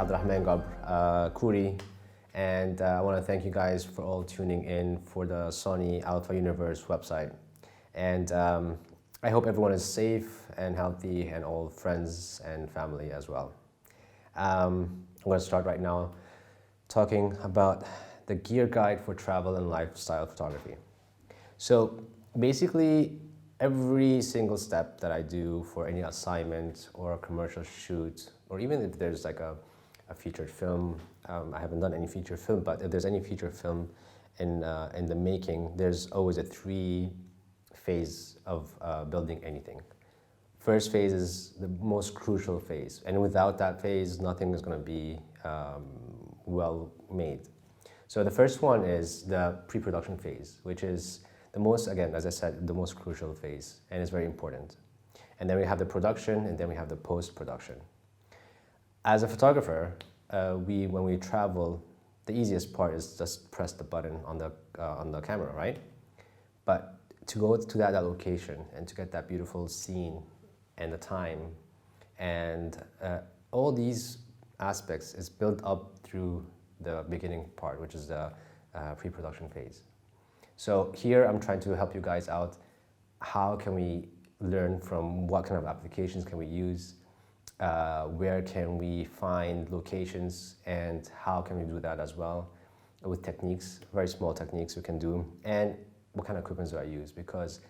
Rehman, Gabr, Koree, and I want to thank you guys for all tuning in for the Sony Alpha Universe website. And I hope everyone is safe and healthy, and all friends and family as well. I'm going to start right now talking about the gear guide for travel and lifestyle photography. So basically, every single step that I do for any assignment or a commercial shoot, or even if there's like a featured film, I haven't done any feature film, but if there's any feature film in the making, there's always a 3-phase of building anything. First phase is the most crucial phase, and without that phase, nothing is going to be well made. So the first one is the pre-production phase, which is the most, again, as I said, the most crucial phase, and it's very important. And then we have the production, and then we have the post-production. As a photographer, when we travel, the easiest part is just press the button on the camera, right? But to go to that location and to get that beautiful scene and the time and all these aspects is built up through the beginning part, which is the pre-production phase. So here I'm trying to help you guys out. How can we learn from what kind of applications can we use? Where can we find locations, and how can we do that as well with techniques, very small techniques we can do, and what kind of equipment do I use? Because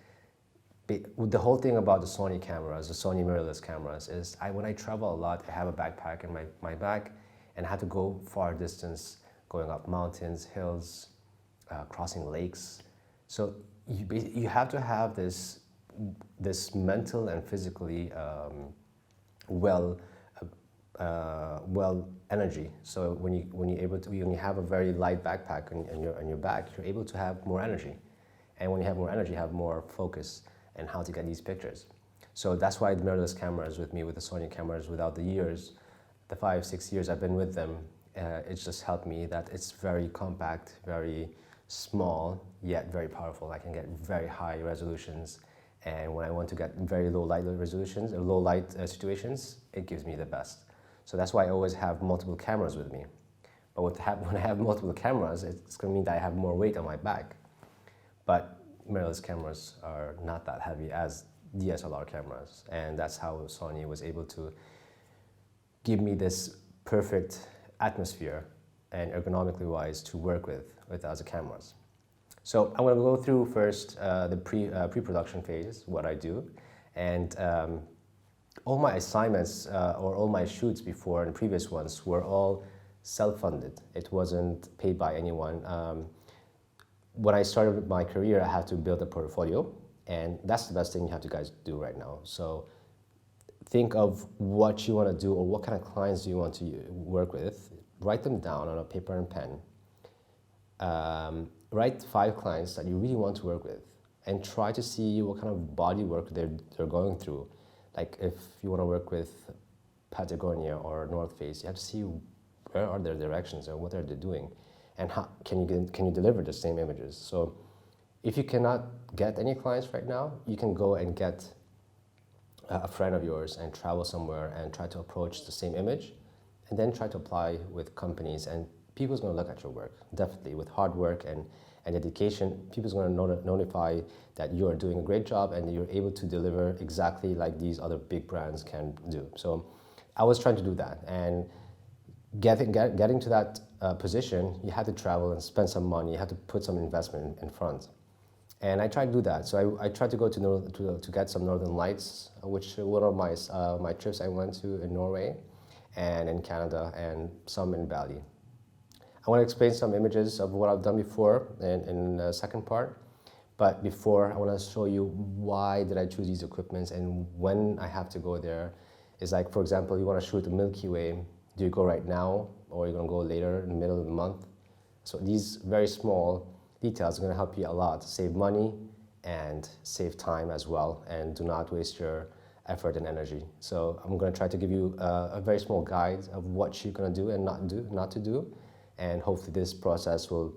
the whole thing about the Sony cameras, the Sony mirrorless cameras, is when I travel a lot, I have a backpack in my bag, and I have to go far distance, going up mountains, hills, crossing lakes. So you have to have this mental and physically well energy. So when you have a very light backpack on your back, you're able to have more energy, and when you have more energy, you have more focus and how to get these pictures. So that's why the mirrorless cameras with me, with the Sony cameras, without the years, the 5-6 years I've been with them, it's just helped me that it's very compact, very small, yet very powerful. I can get very high resolutions, and when I want to get very low light resolutions or low light situations, it gives me the best. So that's why I always have multiple cameras with me. But when I have multiple cameras, it's going to mean that I have more weight on my back. But mirrorless cameras are not that heavy as DSLR cameras, and that's how Sony was able to give me this perfect atmosphere and ergonomically wise to work with as a cameras. So I'm going to go through first the pre-production phase, what I do, and all my assignments or all my shoots before and previous ones were all self-funded. It wasn't paid by anyone. When I started my career, I had to build a portfolio, and that's the best thing you have to guys do right now. So think of what you want to do or what kind of clients do you want to work with. Write them down on a paper and pen. Write 5 clients that you really want to work with, and try to see what kind of body work they're going through. Like if you want to work with Patagonia or North Face, you have to see where are their directions or what are they doing, and how can you deliver the same images. So if you cannot get any clients right now, you can go and get a friend of yours and travel somewhere and try to approach the same image, and then try to apply with companies, and people's going to look at your work. Definitely, with hard work and dedication, people's going to notify that you are doing a great job and you're able to deliver exactly like these other big brands can do. So I was trying to do that, and getting to that position, you had to travel and spend some money. You had to put some investment in front. And I tried to do that. So I tried to go to get some Northern Lights, which one of my trips I went to in Norway and in Canada, and some in Bali. I want to explain some images of what I've done before in the second part. But before, I want to show you why did I choose these equipments and when I have to go there. It's like, for example, you want to shoot the Milky Way. Do you go right now, or are you going to go later in the middle of the month? So these very small details are going to help you a lot. Save money and save time as well, and do not waste your effort and energy. So I'm going to try to give you a very small guide of what you're going to do and not to do. And hopefully this process will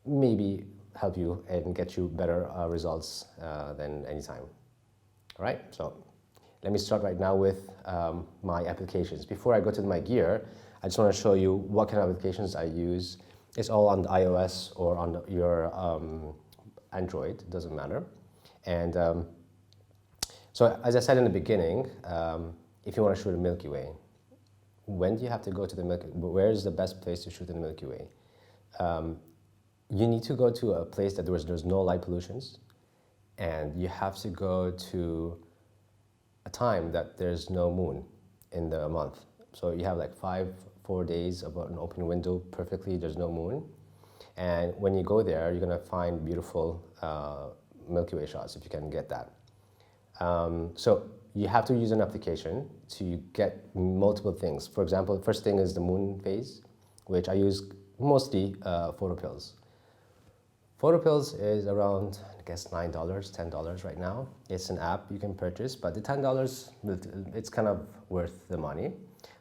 maybe help you and get you better results than any time. All right, so let me start right now with my applications. Before I go to my gear, I just want to show you what kind of applications I use. It's all on the iOS or on your Android, it doesn't matter. And so as I said in the beginning, if you want to shoot a Milky Way, when do you have to go to the Milky Way? Where is the best place to shoot in the Milky Way? You need to go to a place that there's no light pollutions, and you have to go to a time that there's no moon in the month. So you have like 4 days of an open window perfectly, there's no moon. And when you go there, you're gonna find beautiful Milky Way shots if you can get that. So you have to use an application to get multiple things. For example, the first thing is the moon phase, which I use mostly photopills. Photopills is around, I guess, $9, $10 right now. It's an app you can purchase, but the $10, it's kind of worth the money.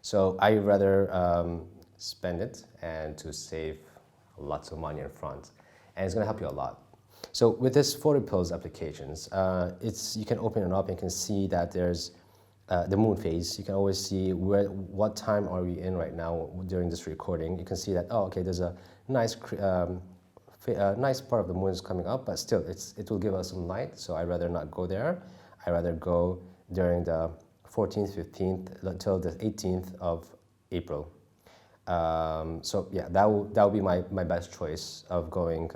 So I rather spend it and to save lots of money in front, and it's gonna help you a lot. So with this photopills applications, you can open it up and can see that there's the moon phase. You can always see what time are we in right now during this recording. You can see that, oh, okay, there's a nice nice part of the moon is coming up, but still it will give us some light, so I'd rather not go there. I'd rather go during the 14th, 15th until the 18th of April. So yeah, that will be my best choice of going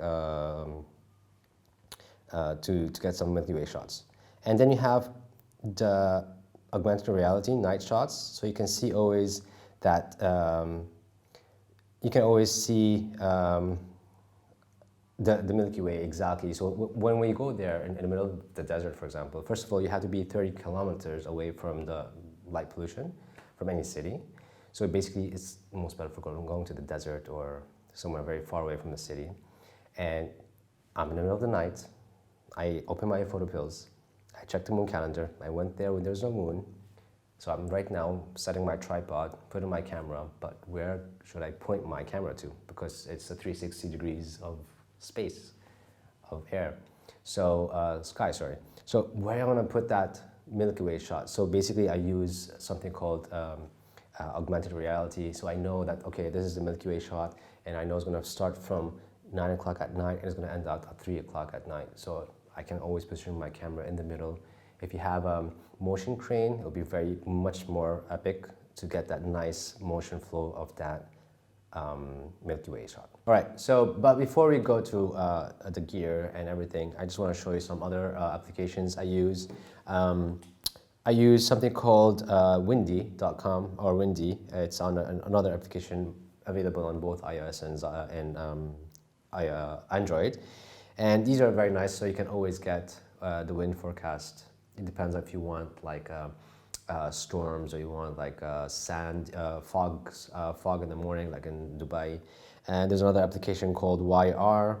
to get some Milky Way shots. And then you have the augmented reality night shots, so you can see always that you can always see the Milky Way exactly. So when we go there in the middle of the desert, for example, first of all, you have to be 30 kilometers away from the light pollution from any city. So basically, it's most better for going to the desert or somewhere very far away from the city. And I'm in the middle of the night. I open my photopills. I check the moon calendar. I went there when there's no moon. So I'm right now setting my tripod, putting my camera, but where should I point my camera to? Because it's a 360 degrees of space, of air. So, sky, sorry. So where am I gonna put that Milky Way shot? So basically I use something called augmented reality. So I know that, okay, this is the Milky Way shot, and I know it's gonna start from 9 o'clock at night and it's gonna end out at 3 o'clock at night. So I can always position my camera in the middle. If you have a motion crane, it'll be much more epic to get that nice motion flow of that Milky Way shot. All right, so, but before we go to the gear and everything, I just want to show you some other applications I use. I use something called windy.com or Windy. It's on another application available on both iOS and Android. And these are very nice, so you can always get the wind forecast. It depends if you want like storms or you want like fog in the morning, like in Dubai. And there's another application called YR,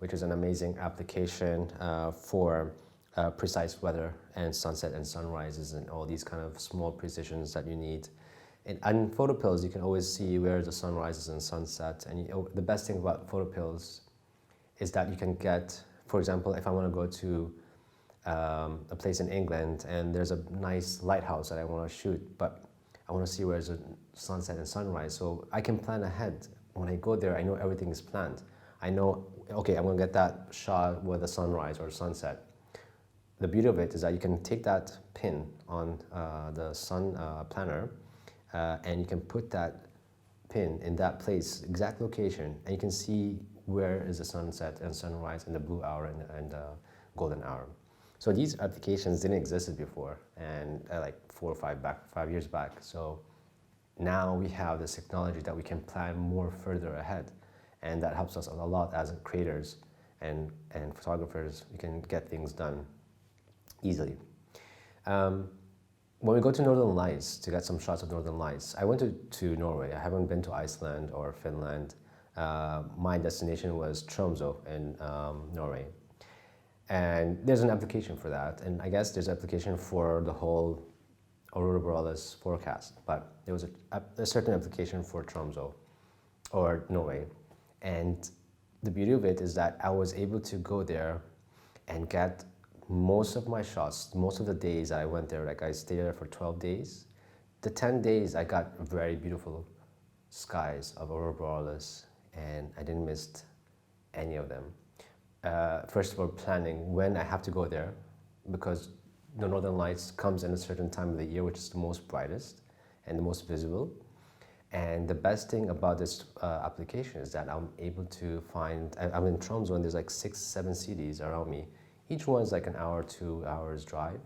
which is an amazing application for precise weather and sunset and sunrises and all these kind of small precisions that you need. And photopills, you can always see where the sun rises and sunset. And the best thing about photopills is that you can get, for example, if I want to go to a place in England and there's a nice lighthouse that I want to shoot, but I want to see where's the sunset and sunrise, so I can plan ahead. When I go there, I know everything is planned. I know, okay, I'm going to get that shot with the sunrise or sunset. The beauty of it is that you can take that pin on the sun planner and you can put that pin in that place, exact location, and you can see where is the sunset and sunrise and the blue hour and the golden hour. So these applications didn't exist before, and like 5 years back. So now we have this technology that we can plan more further ahead, and that helps us a lot as creators and photographers. We can get things done easily. When we go to Northern Lights to get some shots of Northern Lights, I went to Norway. I haven't been to Iceland or Finland. My destination was Tromsø in Norway. And there's an application for that, and I guess there's an application for the whole Aurora Borealis forecast, but there was a certain application for Tromsø or Norway. And the beauty of it is that I was able to go there and get most of my shots, most of the days I went there, like I stayed there for 12 days. The 10 days I got very beautiful skies of aurora borealis, and I didn't miss any of them. First of all, planning when I have to go there, because the northern lights comes in a certain time of the year, which is the most brightest and the most visible. And the best thing about this application is that I'm able to find, I'm in Tromsø and there's like 6-7 cities around me. Each one is like an hour, 2 hours drive,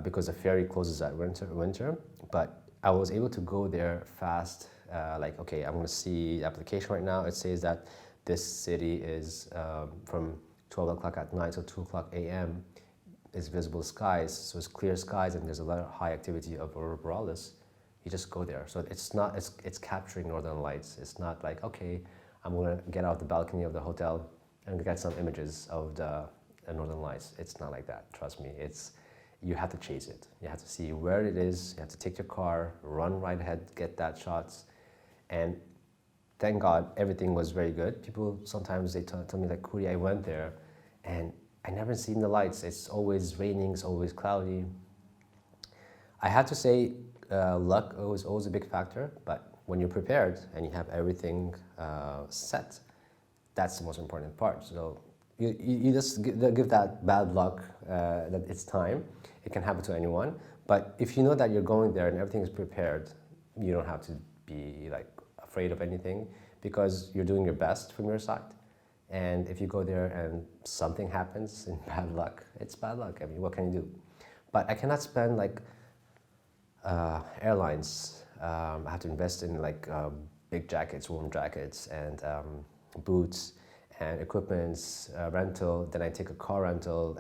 because the ferry closes at winter. But I was able to go there fast, like, okay, I'm gonna see the application right now. It says that this city is from 12 o'clock at night till 2 o'clock a.m. is visible skies, so it's clear skies and there's a lot of high activity of aurora borealis. You just go there. So it's capturing northern lights. It's not like, okay, I'm gonna get out the balcony of the hotel and get some images of the northern lights. It's not like that, trust me. You have to chase it. You have to see where it is. You have to take your car, run right ahead, get that shots. And thank God, everything was very good. People sometimes they tell me like, Koree, I went there and I never seen the lights. It's always raining, it's always cloudy. I have to say, luck was always a big factor, but when you're prepared and you have everything set, that's the most important part. So you just give that bad luck that it's time. It can happen to anyone. But if you know that you're going there and everything is prepared, you don't have to be like afraid of anything, because you're doing your best from your side. And if you go there and something happens in bad luck, it's bad luck. I mean, what can you do? But I cannot spend like airlines. I have to invest in like big jackets, warm jackets, and boots and equipments, rental. Then I take a car rental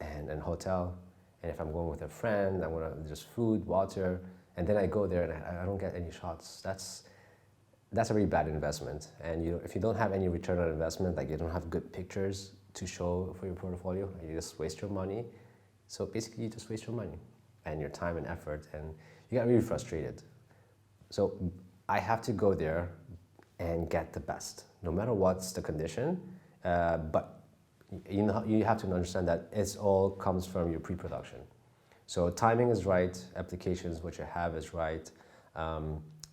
and hotel. And if I'm going with a friend, I want to just food, water, and then I go there and I don't get any shots. That's a really bad investment. And if you don't have any return on investment, like you don't have good pictures to show for your portfolio, you just waste your money. So basically, you just waste your money and your time and effort, and you get really frustrated. So I have to go there and get the best, no matter what's the condition. But you have to understand that it all comes from your pre-production. So timing is right, applications, what you have is right.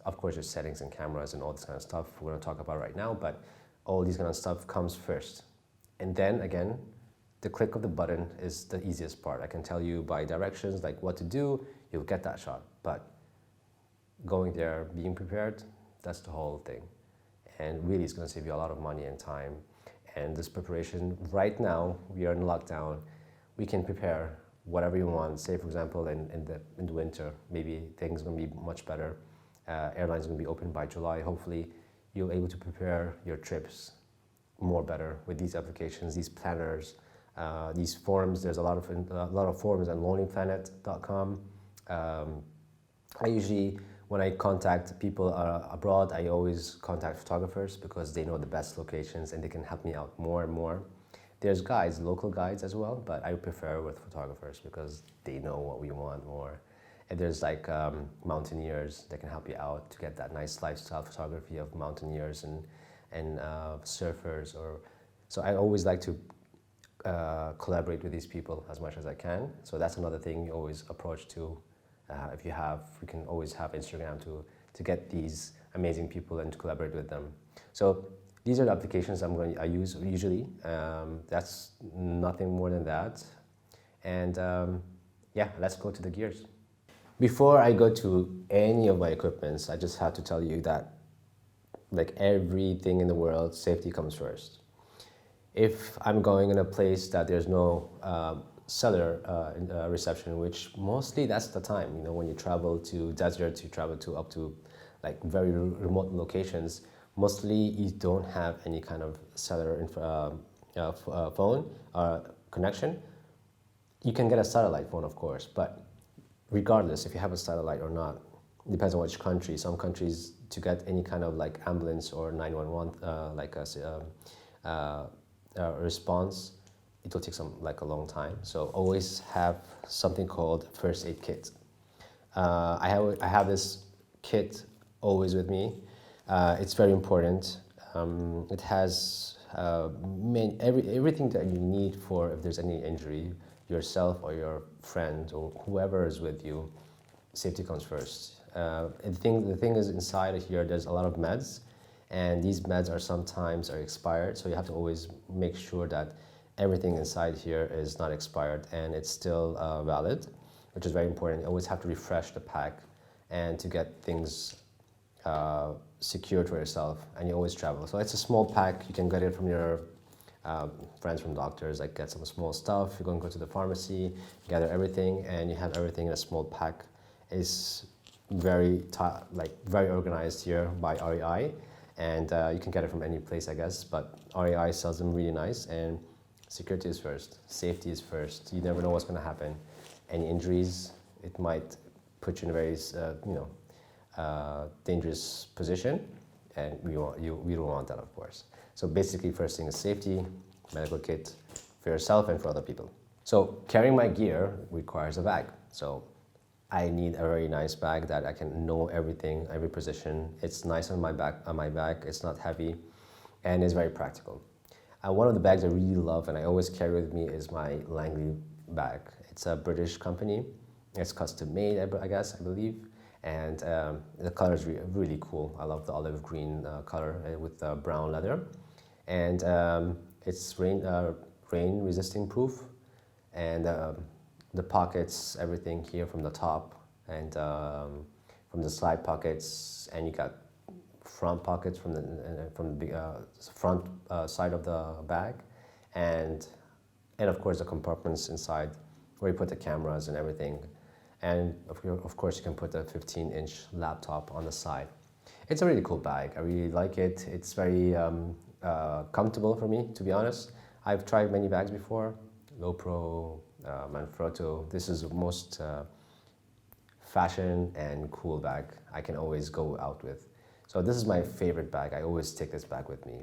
Of course, your settings and cameras and all this kind of stuff we're going to talk about right now, but all these kind of stuff comes first. And then again, the click of the button is the easiest part. I can tell you by directions, like what to do, you'll get that shot. But going there, being prepared, that's the whole thing. And really, it's going to save you a lot of money and time. And this preparation, right now, we are in lockdown. We can prepare whatever you want. Say, for example, in the winter, maybe things are going to be much better. Airlines are going to be open by July. Hopefully, you're able to prepare your trips more better with these applications, these planners, these forums. There's a lot of forums on lonelyplanet.com. I usually, when I contact people abroad, I always contact photographers because they know the best locations and they can help me out more and more. There's guides, local guides as well, but I prefer with photographers because they know what we want more. And there's like mountaineers that can help you out to get that nice lifestyle photography of mountaineers and surfers. So I always like to collaborate with these people as much as I can. So that's another thing you always approach to. We can always have Instagram to get these amazing people and to collaborate with them. So these are the applications I use usually. That's nothing more than that. And yeah, let's go to the gears. Before I go to any of my equipments, I just have to tell you that like everything in the world, safety comes first. If I'm going in a place that there's no cellular reception, which mostly that's the time, when you travel to deserts, you travel to up to like very remote locations, mostly you don't have any kind of cellular phone connection. You can get a satellite phone, of course, but regardless if you have a satellite or not, it depends on which country. Some countries, to get any kind of like ambulance or 911 like a response, it will take a long time. So always have something called first aid kit. I have this kit always with me. It's very important. It has everything that you need for if there's any injury, yourself or your friend or whoever is with you. Safety comes first. The thing is inside of here, there's a lot of meds, and these meds are sometimes expired, so you have to always make sure that everything inside here is not expired and it's still valid, which is very important. You always have to refresh the pack and to get things secured for yourself, and you always travel. So it's a small pack. You can get it from your friends from doctors, like get some small stuff. You're going to go to the pharmacy, gather everything, and you have everything in a small pack. It's very very organized here by REI, and you can get it from any place, I guess, but REI sells them really nice. And security is first, safety is first. You never know what's going to happen. Any injuries, it might put you in a very dangerous position, and we don't want that, of course. So basically, first thing is safety, medical kit for yourself and for other people. So carrying my gear requires a bag. So I need a very nice bag that I can know everything, every position. It's nice on my back. It's not heavy, and it's very practical. One of the bags I really love and I always carry with me is my Langley bag. It's a British company. It's custom made, I believe. And the color is really cool. I love the olive green color with brown leather. And it's rain resisting proof. And the pockets, everything here from the top and from the side pockets, and you got front pockets from the front side of the bag, and of course the compartments inside where you put the cameras and everything. And of course you can put a 15-inch laptop on the side. It's a really cool bag. I really like it. It's very comfortable for me, to be honest. I've tried many bags before, GoPro, Manfrotto. This is the most fashion and cool bag I can always go out with. So this is my favorite bag. I always take this bag with me.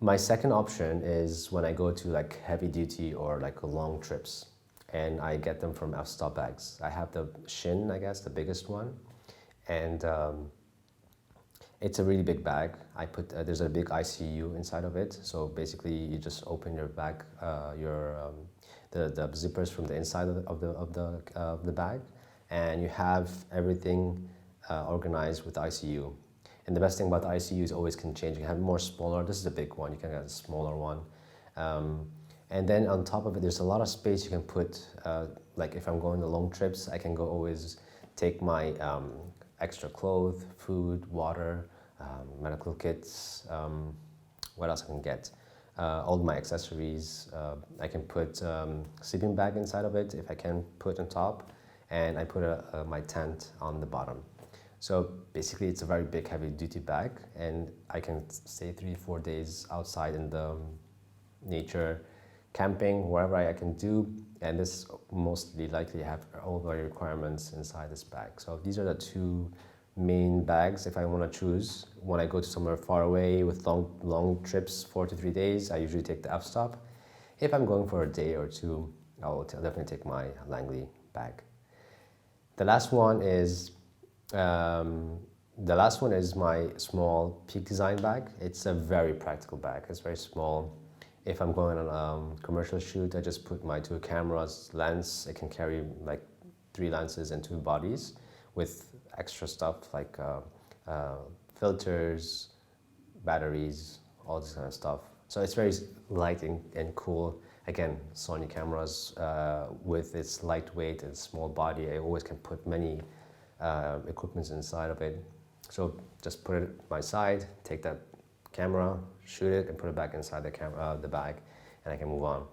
My second option is when I go to like heavy duty or like long trips, and I get them from F-Stop bags. I have the Shin, I guess, the biggest one, and it's a really big bag. I put there's a big ICU inside of it. So basically, you just open your bag, the zippers from the inside of the bag, and you have everything organized with ICU. And the best thing about the ICU is always can change. You can have more smaller. This is a big one. You can get a smaller one. And then on top of it, there's a lot of space you can put. Like if I'm going on long trips, I can go always take my extra clothes, food, water, medical kits. What else I can get? All my accessories. I can put sleeping bag inside of it if I can put on top, and I put my tent on the bottom. So basically, it's a very big, heavy-duty bag, and I can stay 3-4 days outside in the nature, camping, wherever I can do, and this mostly likely have all my requirements inside this bag. So these are the two main bags if I want to choose. When I go to somewhere far away with long trips, 4 to 3 days, I usually take the F-Stop. If I'm going for a day or two, I'll definitely take my Langley bag. The last one is my small Peak Design bag. It's a very practical bag. It's very small. If I'm going on a commercial shoot, I just put my 2 cameras, lens. It can carry like 3 lenses and 2 bodies with extra stuff like filters, batteries, all this kind of stuff. So it's very light and cool. Again, Sony cameras with its lightweight and small body, I always can put many equipments inside of it. So just put it by side, take that camera, shoot it, and put it back inside the bag, and I can move on.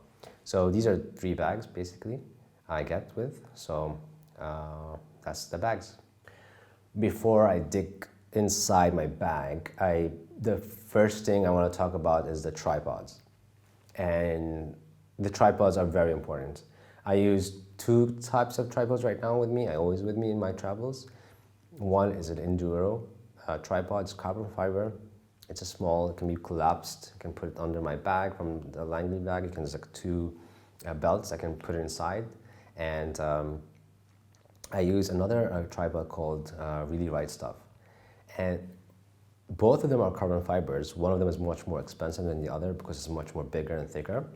So these are 3 bags basically I get with. So that's the bags. Before I dig inside my bag, the first thing I want to talk about is the tripods. And the tripods are very important. I use 2 types of tripods right now with me. I always with me in my travels. One is an Enduro tripod. It's carbon fiber. It's a small, it can be collapsed. I can put it under my bag from the Langley bag. It can just like 2 belts. I can put it inside. And I use another tripod called Really Right Stuff. And Both of them are carbon fibers. One of them is much more expensive than the other because it's much more bigger and thicker.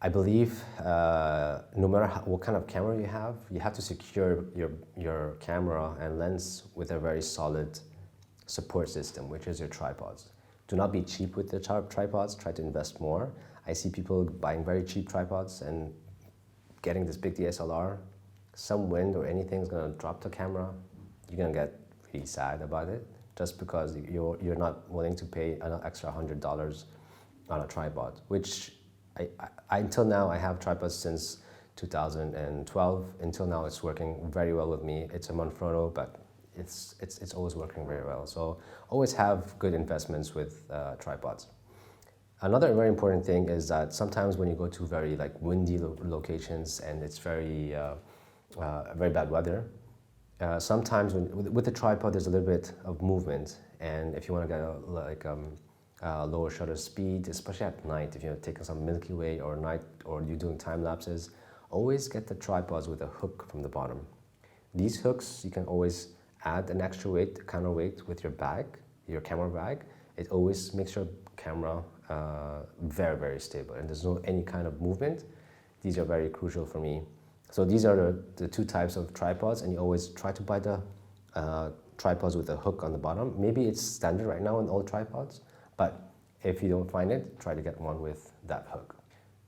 I believe no matter what kind of camera you have to secure your camera and lens with a very solid support system, which is your tripods. Do not be cheap with the tripods, try to invest more. I see people buying very cheap tripods and getting this big DSLR. Some wind or anything is gonna drop the camera. You're gonna get really sad about it just because you're not willing to pay an extra $100 on a tripod, which until now, I have tripods since 2012. Until now, it's working very well with me. It's a Manfrotto, but it's always working very well. So always have good investments with tripods. Another very important thing is that sometimes when you go to very like windy locations and it's very very bad weather, sometimes with the tripod there's a little bit of movement, and if you want to get lower shutter speed, especially at night, if you're taking some Milky Way or night, or you're doing time lapses, always get the tripods with a hook from the bottom. These hooks, you can always add an extra weight, counterweight with your bag, your camera bag. It always makes your camera very, very stable, and there's no any kind of movement. These are very crucial for me. So these are the two types of tripods, and you always try to buy the tripods with a hook on the bottom. Maybe it's standard right now in all tripods, but if you don't find it, try to get one with that hook.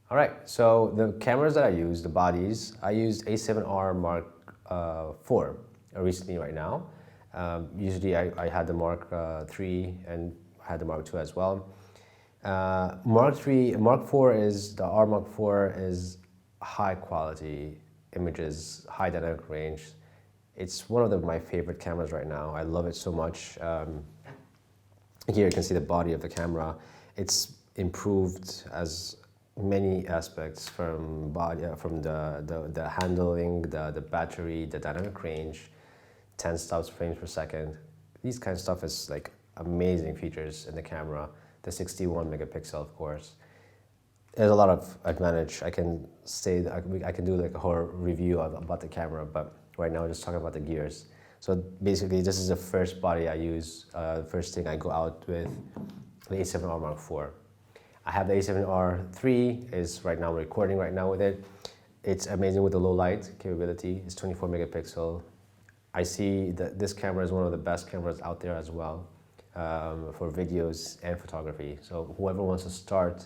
All right, so the cameras that I use, the bodies, I used A7R Mark IV recently right now. Usually I had the Mark III and I had the Mark II as well. Mark IV is, the R Mark IV is high quality images, high dynamic range. It's one of my favorite cameras right now. I love it so much. Here you can see the body of the camera. It's improved as many aspects from from the handling, the battery, the dynamic range, 10,000 frames per second. These kind of stuff is like amazing features in the camera. The 61 megapixel, of course. There's a lot of advantage. I can say that I can do like a whole review about the camera, but right now we're just talking about the gears. So basically, this is the first body I use. First thing I go out with the A7R Mark IV. I have the A7R III. Is right now recording right now with it. It's amazing with the low light capability. It's 24 megapixel. I see that this camera is one of the best cameras out there as well for videos and photography. So whoever wants to start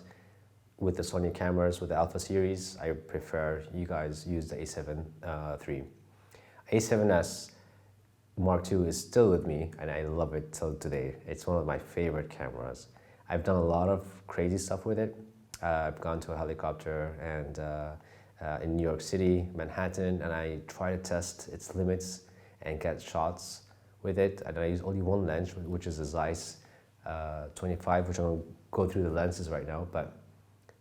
with the Sony cameras with the Alpha series, I prefer you guys use the A7 III. A7S Mark II is still with me, and I love it till today. It's one of my favorite cameras. I've done a lot of crazy stuff with it. I've gone to a helicopter and in New York City, Manhattan, and I try to test its limits and get shots with it. And I use only one lens, which is a Zeiss 25, which I'm going to go through the lenses right now. But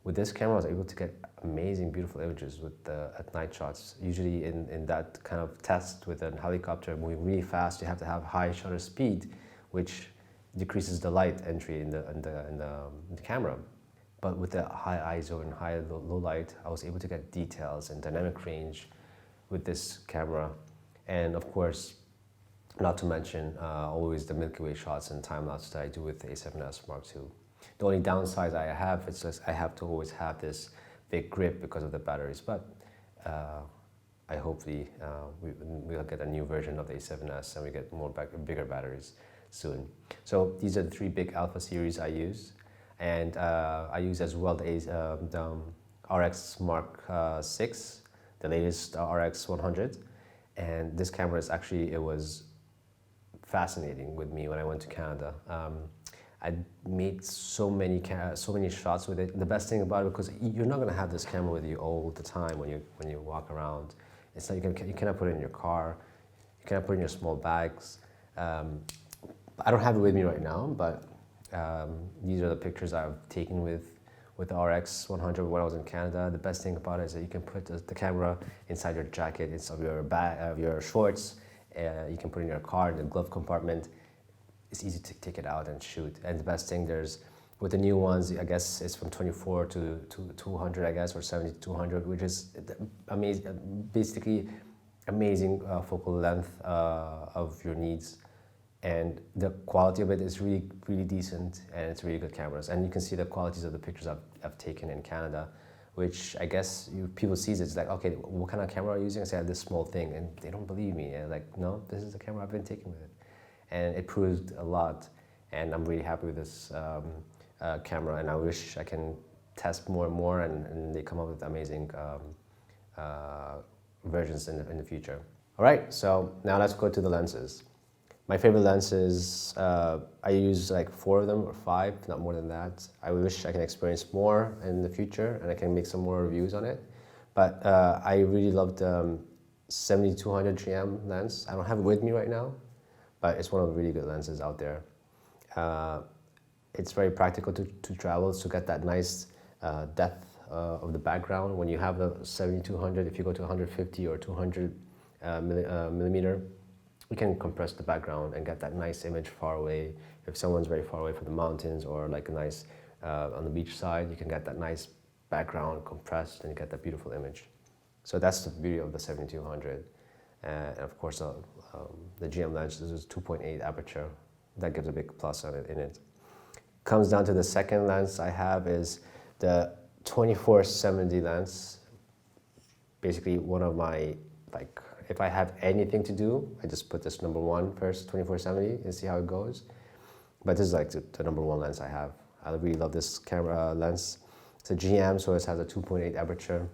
with this camera, I was able to get amazing, beautiful images with the at night shots. Usually in that kind of test with a helicopter moving really fast, you have to have high shutter speed, which decreases the light entry in the camera. But with the high ISO and high low light, I was able to get details and dynamic range with this camera. And of course, not to mention always the Milky Way shots and time lapse that I do with the A7S Mark II. The only downside I have is just I have to always have this big grip because of the batteries, but I hopefully we'll get a new version of the A7S and we get bigger batteries soon. So these are the three big Alpha series I use, and I use as well the RX Mark VI, the latest RX 100, and this camera is actually, it was fascinating with me when I went to Canada. I made so many shots with it. The best thing about it, because you're not gonna have this camera with you all the time when you walk around. It's like you cannot put it in your car, you cannot put it in your small bags. I don't have it with me right now, but these are the pictures I've taken with the RX 100 when I was in Canada. The best thing about it is that you can put the camera inside your jacket, inside your bag, your shorts. You can put it in your car in the glove compartment. It's easy to take it out and shoot. And the best thing, with the new ones, I guess it's from 24 to 200, I guess, or 70 to 200, which is amazing, basically amazing focal length of your needs. and the quality of it is really, really decent, and it's really good cameras. And you can see the qualities of the pictures I've taken in Canada, which I guess people see it's like, okay, what kind of camera are you using? I say, I have this small thing, and they don't believe me. And like, no, this is the camera I've been taking with it. And it proved a lot, and I'm really happy with this camera, and I wish I can test more and more, and they come up with amazing versions in the future. All right, so now let's go to the lenses. My favorite lenses, I use like 4 of them or 5, not more than that. I wish I can experience more in the future and I can make some more reviews on it. But I really love the 7200 GM lens. I don't have it with me right now, but it's one of the really good lenses out there. It's very practical to travel, to get that nice depth of the background. When you have the 7200, if you go to 150 or 200 millimeter, you can compress the background and get that nice image far away. If someone's very far away from the mountains or like a nice on the beach side, you can get that nice background compressed and get that beautiful image. So that's the beauty of the 7200. And of course, the GM lens is 2.8 aperture. That gives a big plus on it in it. Comes down to the second lens I have is the 2470 lens. Basically, one of my, like, if I have anything to do, I just put this number 1 first, 2470, and see how it goes. But this is like the number 1 lens I have. I really love this camera lens. It's a GM, so it has a 2.8 aperture.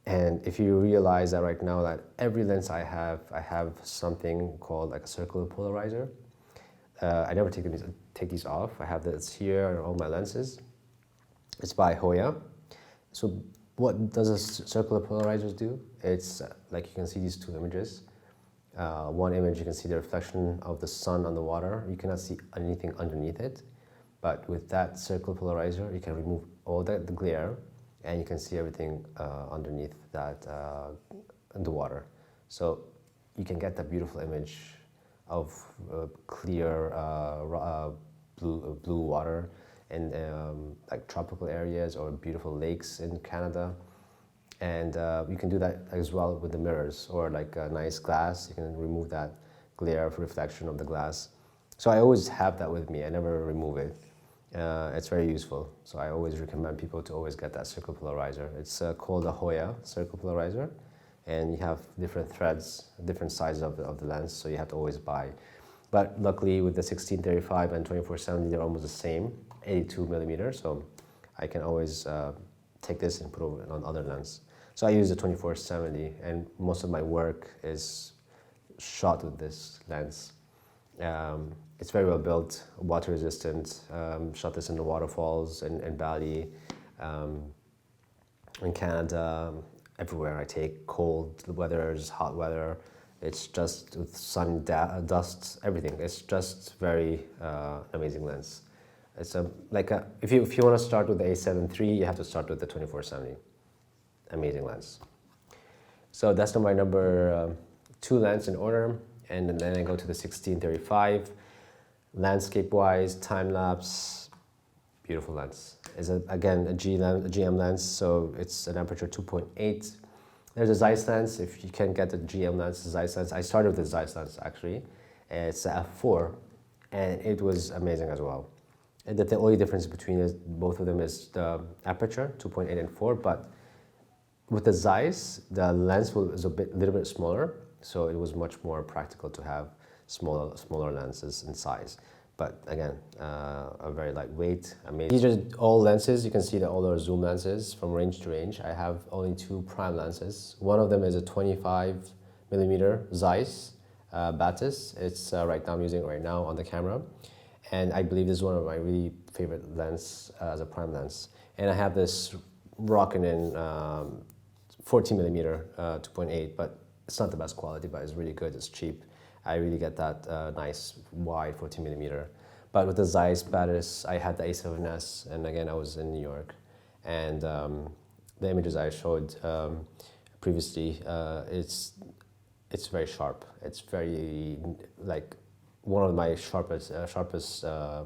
And if you realize that right now that every lens I have something called like a circular polarizer. I never take these off. I have this here on all my lenses. It's by Hoya. So what does a circular polarizer do? It's like you can see these 2 images. One image, you can see the reflection of the sun on the water. You cannot see anything underneath it. But with that circular polarizer, you can remove all the glare, and you can see everything underneath that in the water. So you can get that beautiful image of clear blue water in like tropical areas or beautiful lakes in Canada. And you can do that as well with the mirrors or like a nice glass. You can remove that glare of reflection of the glass. So I always have that with me. I never remove it. It's very useful. So I always recommend people to always get that circular polarizer. It's called a Hoya circular polarizer. And you have different threads, different sizes of the lens, so you have to always buy. But luckily with the 1635 and 2470, they're almost the same, 82 millimeter, so I can always take this and put it on other lens. So I use the 2470, and most of my work is shot with this lens. It's very well built, water resistant, shot this in the waterfalls in Bali, in Canada, everywhere I take, cold weathers, hot weather. It's just with sun, dust, everything. It's just very amazing lens. It's if you want to start with the A7 III, you have to start with the 2470. Amazing lens. So that's my number 2 lens in order, and then I go to the 1635. Landscape-wise, time-lapse, beautiful lens. It's again a GM lens, so it's an aperture 2.8. There's a Zeiss lens. If you can get the GM lens, the Zeiss lens. I started with the Zeiss lens actually. It's a f4, and it was amazing as well. And the only difference between both of them is the aperture, 2.8 and 4. But with the Zeiss, the lens was a little bit smaller, so it was much more practical to have smaller lenses in size. But again, a very lightweight, amazing. These are all lenses. You can see that all are zoom lenses from range to range. I have only 2 prime lenses. One of them is a 25 millimeter Zeiss Batis. It's right now I'm using it right now on the camera. And I believe this is one of my really favorite lens as a prime lens. And I have this Rockin' 14 millimeter 2.8, but it's not the best quality, but it's really good, it's cheap. I really get that nice wide 14 millimeter. But with the Zeiss Batis, I had the A7S, and again, I was in New York. And the images I showed previously, it's very sharp. It's very, like, one of my sharpest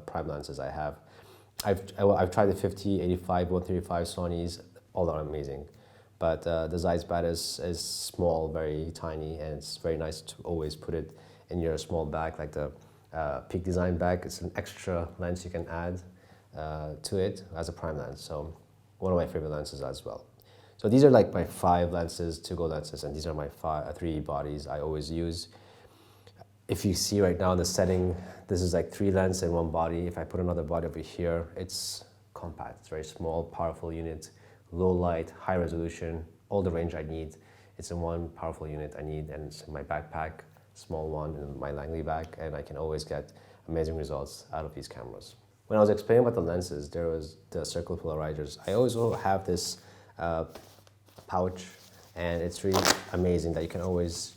prime lenses I have. I've tried the 50, 85, 135 Sonys, all are amazing. But the Zeiss Batis is small, very tiny, and it's very nice to always put it in your small bag, like the peak design back. It's an extra lens you can add to it as a prime lens. So one of my favorite lenses as well. So these are like my 5 lenses, to-go lenses, and these are my 3 bodies I always use. If you see right now in the setting, this is like 3 lenses in 1 body. If I put another body over here, it's compact. It's very small, powerful unit, low light, high resolution, all the range I need. It's in 1 powerful unit I need, and it's in my backpack, small one in my Langley bag, and I can always get amazing results out of these cameras. When I was explaining about the lenses, there was the circle polarizers. I always have this pouch, and it's really amazing that you can always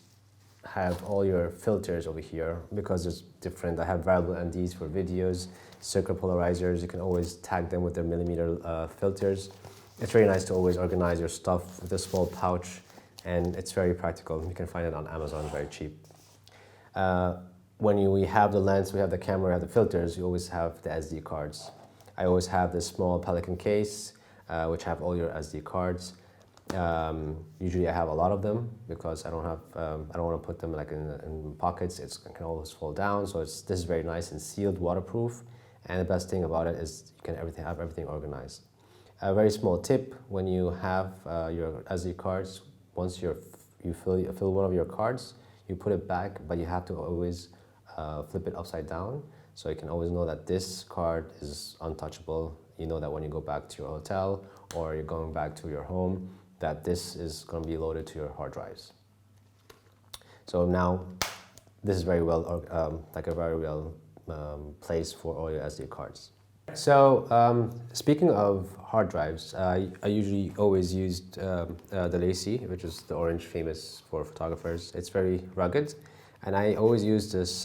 have all your filters over here, because there's different. I have variable NDs for videos, circle polarizers. You can always tag them with their millimeter filters. It's very nice to always organize your stuff with a small pouch, and it's very practical. You can find it on Amazon very cheap. When we have the lens, we have the camera, we have the filters, you always have the SD cards. I always have this small Pelican case, which have all your SD cards. Usually I have a lot of them because I don't want to put them like in pockets. It can always fall down, so this is very nice and sealed, waterproof. And the best thing about it is you can have everything organized. A very small tip: when you have your SD cards, once you fill one of your cards, you put it back, but you have to always flip it upside down, so you can always know that this card is untouchable. You know that when you go back to your hotel or you're going back to your home, that this is going to be loaded to your hard drives. So now this is very well, like a very well place for all your SD cards. So speaking of hard drives, I usually always used the Lacy, which is the orange, famous for photographers. It's very rugged, and I always use this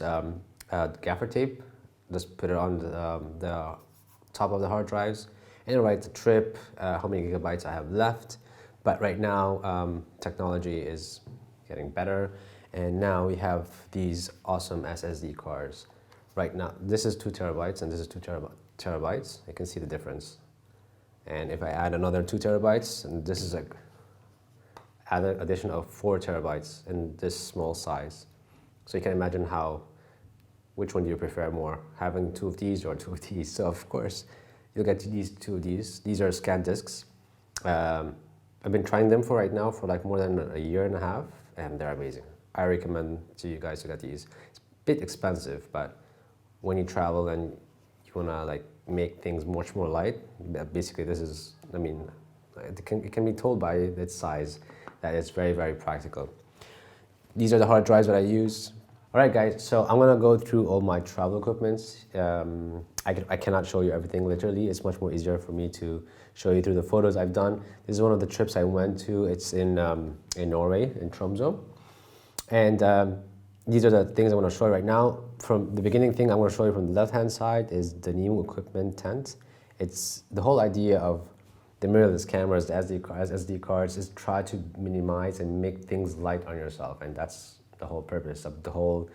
gaffer tape. Just put it on the top of the hard drives, and it'll write the trip, how many gigabytes I have left. But right now, technology is getting better, and now we have these awesome SSD cards. Right now, this is 2 terabytes, and this is 2 terabytes. You can see the difference. And if I add another 2 terabytes, and this is like added addition of 4 terabytes in this small size. So you can imagine which one do you prefer more, having 2 of these or 2 of these? So of course, you'll get these 2 of these. These are scan discs. I've been trying them for right now for like more than a year and a half, and they're amazing. I recommend to you guys to get these. It's a bit expensive, but when you travel and you wanna like make things much more light, basically this is, I mean, it can be told by its size that it's very, very practical. These are the hard drives that I use. All right, guys, so I'm gonna go through all my travel equipment. I cannot show you everything literally. It's much more easier for me to show you through the photos I've done. This is one of the trips I went to. It's in Norway, in Tromsø. And these are the things I want to show you right now. From the beginning thing I'm going to show you from the left-hand side is the new equipment tent. It's the whole idea of the mirrorless cameras, the SD cards, is try to minimize and make things light on yourself. And that's the whole purpose of the whole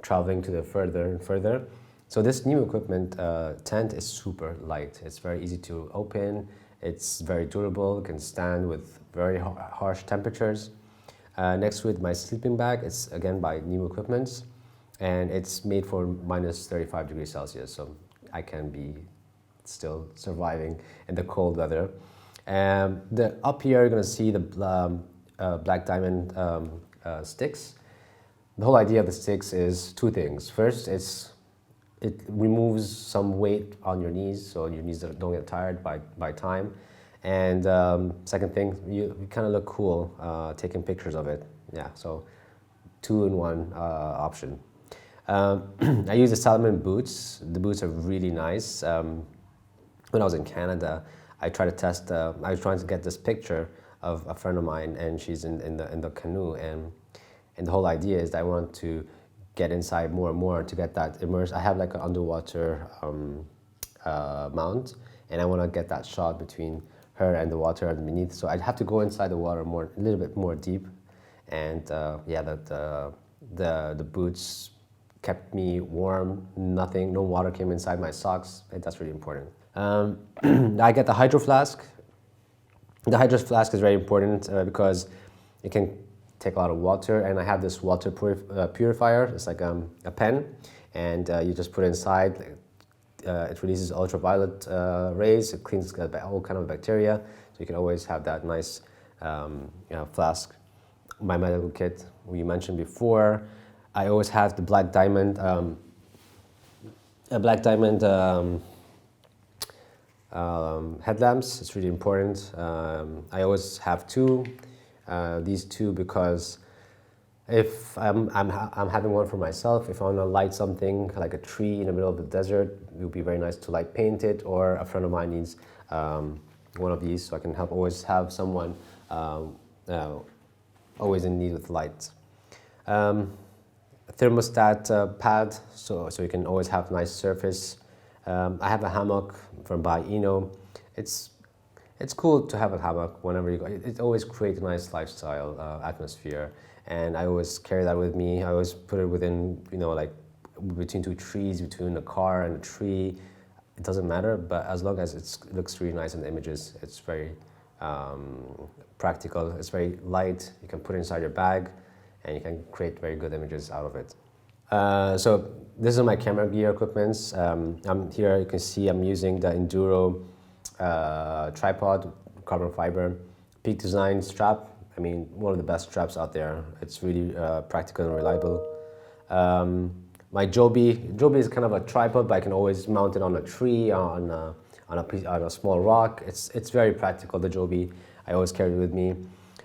traveling to the further and further. So this new equipment tent is super light. It's very easy to open. It's very durable. It can stand with very harsh temperatures. Next to it, my sleeping bag. It's again by New Equipment, and it's made for minus 35 degrees Celsius. So I can be still surviving in the cold weather. Up here, you're gonna see the black diamond sticks. The whole idea of the sticks is 2 things. First, it removes some weight on your knees, so your knees don't get tired by time. And second thing, you kind of look cool taking pictures of it. Yeah, so 2-in-1 option. I use the Salomon boots. The boots are really nice. When I was in Canada, I tried to test. I was trying to get this picture of a friend of mine, and she's in the canoe, and the whole idea is that I want to get inside more and more to get that immersed. I have like an underwater mount, and I want to get that shot between her and the water underneath. So I'd have to go inside the water a little bit more deep, and yeah, the boots kept me warm. No water came inside my socks, and that's really important. I get the hydro flask. The hydro flask is very important because it can take a lot of water, and I have this water purifier. It's like a pen, and you just put it inside. It releases ultraviolet rays. It cleans all kind of bacteria, so you can always have that nice flask. My medical kit we mentioned before. I always have the black diamond, headlamps. It's really important. I always have two. These two because if I'm having one for myself, if I want to light something like a tree in the middle of the desert, it would be very nice to light paint it, or a friend of mine needs one of these, so I can always have someone always in need with light. Thermostat pad, so you can always have nice surface. I have a hammock from by Eno. It's cool to have a hammock whenever you go. It always creates a nice lifestyle atmosphere, and I always carry that with me. I always put it within, like between two trees, between a car and a tree. It doesn't matter, but as long as it looks really nice in the images, it's very practical. It's very light. You can put it inside your bag, and you can create very good images out of it. So this is my camera gear equipments. I'm here. You can see I'm using the Enduro tripod, carbon fiber, Peak Design strap. I mean, one of the best straps out there. It's really practical and reliable. My Joby is kind of a tripod, but I can always mount it on a tree, on a small rock. It's very practical, the Joby. I always carry it with me.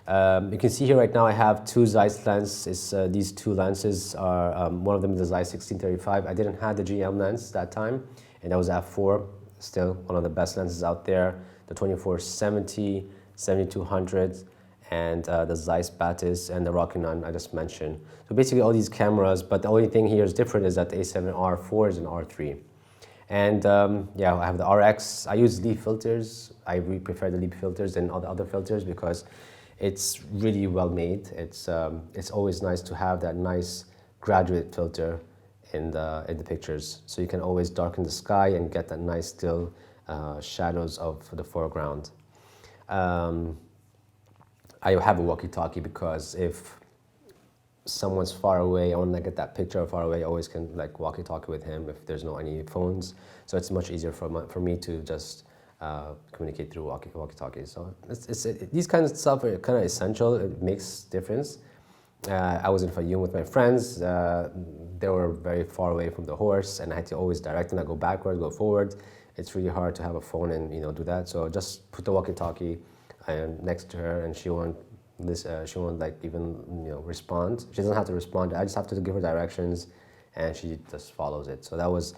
You can see here right now I have two Zeiss lenses. These two lenses are, one of them is the Zeiss 1635. I didn't have the GM lens that time, and that was f4, still one of the best lenses out there. The 2470, 7200, and the Zeiss Batis and the Rokinon I just mentioned. So basically all these cameras, but the only thing here is different is that the A7R4 is an R3. And yeah, I have the RX. I use leaf filters. I really prefer the leaf filters than all the other filters because it's really well made. It's always nice to have that nice graduate filter in the pictures, so you can always darken the sky and get that nice still shadows of the foreground. I have a walkie-talkie because if someone's far away, I want to get that picture far away, I always can like walkie-talkie with him if there's no any phones. So it's much easier for me to just communicate through walkie-talkies. So these kinds of stuff are kind of essential. It makes difference. I was in Fayoum with my friends. They were very far away from the horse, and I had to always direct them. I go backwards, go forward. It's really hard to have a phone and do that. So just put the walkie-talkie next to her, and she won't like even respond. She doesn't have to respond. I just have to give her directions, and she just follows it. So that was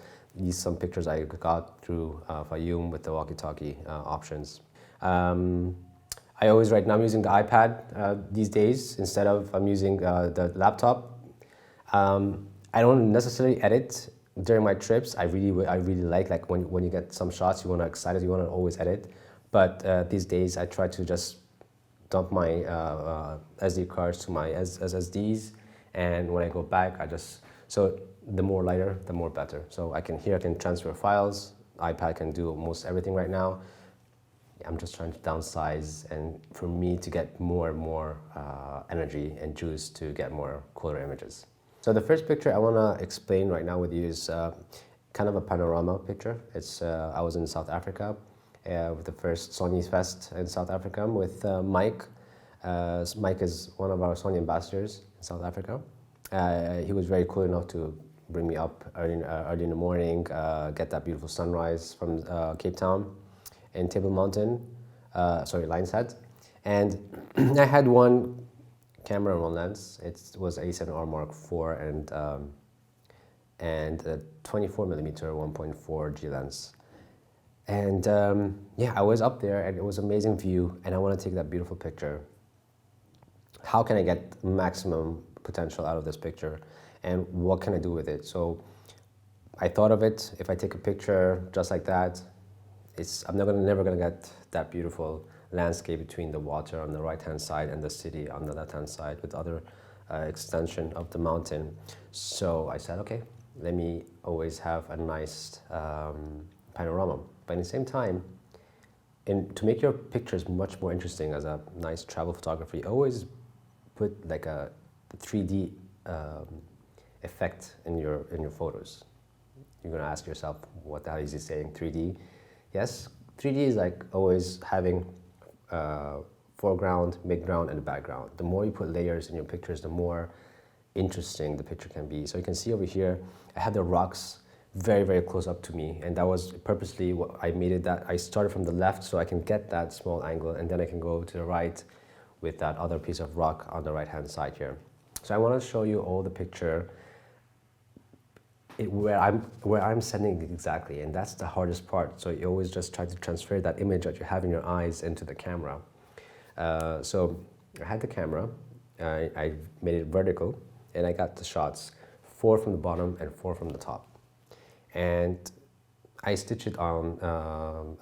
some pictures I got through Fayoum with the walkie-talkie options. I always, right now I'm using the iPad these days instead of I'm using the laptop. I don't necessarily edit during my trips. I really like when you get some shots, you want to excited, you want to always edit. But these days I try to just dump my SD cards to my SSDs, and when I go back, so the more lighter, the more better. So I can transfer files. iPad can do almost everything right now. I'm just trying to downsize, and for me to get more and more energy and juice to get more cooler images. So the first picture I want to explain right now with you is kind of a panorama picture. I was in South Africa with the first Sony Fest in South Africa with Mike. Mike is one of our Sony ambassadors in South Africa. He was very cool enough to bring me up early in the morning, get that beautiful sunrise from Cape Town in Table Mountain, Lion's Head. And I had one camera and one lens. It was A7R Mark IV and a 24mm 1.4 G lens. And yeah, I was up there and it was an amazing view, and I want to take that beautiful picture. How can I get maximum potential out of this picture, and what can I do with it? So I thought of it, if I take a picture just like that, I'm never gonna get that beautiful landscape between the water on the right-hand side and the city on the left-hand side with other extension of the mountain. So I said, okay, let me always have a nice panorama. But at the same time, to make your pictures much more interesting as a nice travel photographer, you always put like a 3D effect in your photos. You're gonna ask yourself, what the hell is he saying, 3D? Yes, 3D is like always having foreground, midground, and a background. The more you put layers in your pictures, the more interesting the picture can be. So you can see over here, I have the rocks very, very close up to me, and that was purposely what I made it that I started from the left so I can get that small angle, and then I can go to the right with that other piece of rock on the right hand side here. So I want to show you all the picture where I'm sending it exactly, and that's the hardest part. So you always just try to transfer that image that you have in your eyes into the camera. So I had the camera, I made it vertical, and I got the shots, 4 from the bottom and 4 from the top. And I stitched it on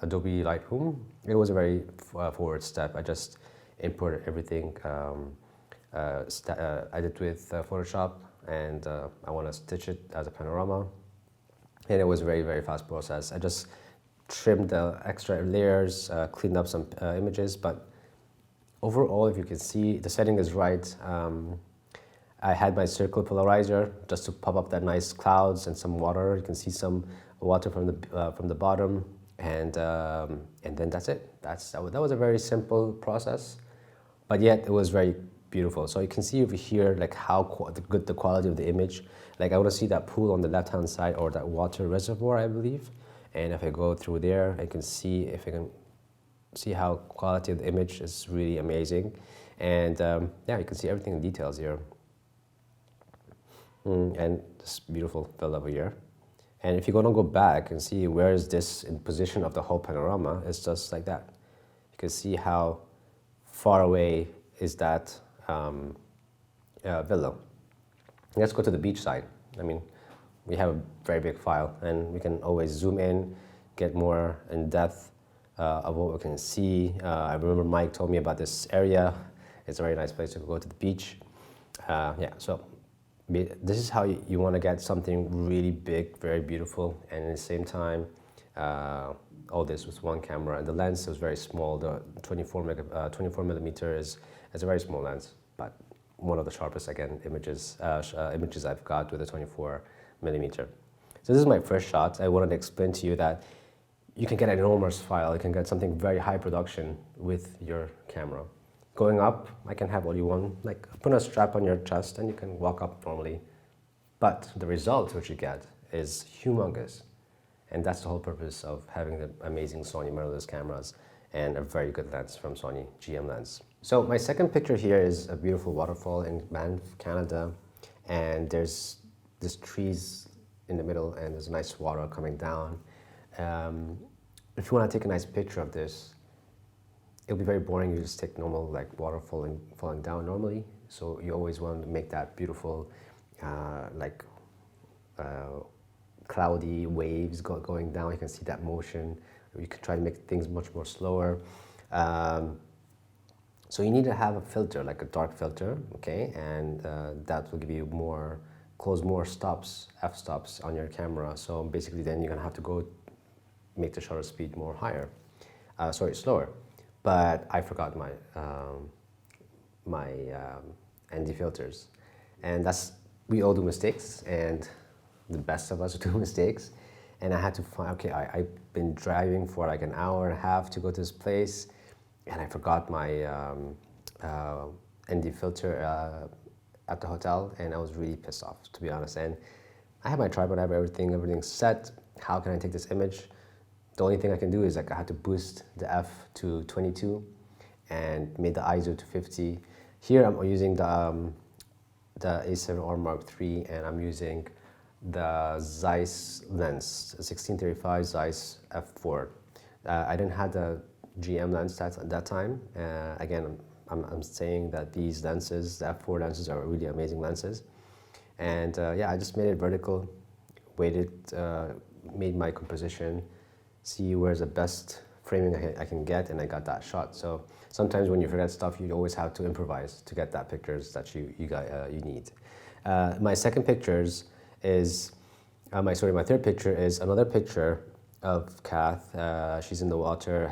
Adobe Lightroom. It was a very forward step. I just imported everything I did with Photoshop, and I want to stitch it as a panorama. And it was a very, very fast process. I just trimmed the extra layers, cleaned up some images, but overall, if you can see, the setting is right. I had my circle polarizer just to pop up that nice clouds and some water. You can see some water from the bottom, and then that's it. That was a very simple process, but yet it was very beautiful. So you can see over here like how good the quality of the image. Like I want to see that pool on the left hand side, or that water reservoir, I believe. And if I go through there, I can see if I can see how quality of the image is really amazing. And yeah, you can see everything in details here. And this beautiful fill over here. And if you're gonna go back and see where is this in position of the whole panorama, it's just like that. You can see how far away is that villa. Let's go to the beach side. I mean, we have a very big file, and we can always zoom in, get more in depth of what we can see. I remember Mike told me about this area. It's a very nice place to go to the beach. Yeah, so this is how you want to get something really big, very beautiful, and at the same time, all this with one camera. And the lens was very small. The 24 millimeter is a very small lens, but one of the sharpest, again, images I've got with a 24 millimeter. So this is my first shot. I wanted to explain to you that you can get an enormous file. You can get something very high production with your camera. Going up, I can have what you want, like put a strap on your chest and you can walk up normally. But the result which you get is humongous. And that's the whole purpose of having the amazing Sony mirrorless cameras and a very good lens from Sony, GM lens. So my second picture here is a beautiful waterfall in Banff, Canada. And there's these trees in the middle and there's nice water coming down. If you want to take a nice picture of this, it'll be very boring. You just take normal like water falling down normally. So you always want to make that beautiful cloudy waves going down. You can see that motion. You can try to make things much more slower. So you need to have a filter, like a dark filter, okay? And that will give you close more stops, f-stops on your camera. So basically then you're gonna have to go make the shutter speed more higher. Slower. But I forgot my ND filters, and we all do mistakes, and the best of us do mistakes. And I had to find, okay, I've been driving for like an hour and a half to go to this place, and I forgot my ND filter at the hotel, and I was really pissed off, to be honest. And I have my tripod, I have everything's set. How can I take this image? The only thing I can do is like I had to boost the f to 22 and made the ISO to 50. Here I'm using the A7R Mark III, and I'm using the Zeiss lens, 1635 Zeiss f4. I didn't have the GM lens at that time. Again, I'm saying that these lenses, the f4 lenses, are really amazing lenses. And yeah, I just made it vertical, waited, made my composition, see where's the best framing I can get, and I got that shot. So sometimes when you forget stuff, you always have to improvise to get that pictures that you need. My second pictures is, my third picture is another picture of Kath. She's in the water,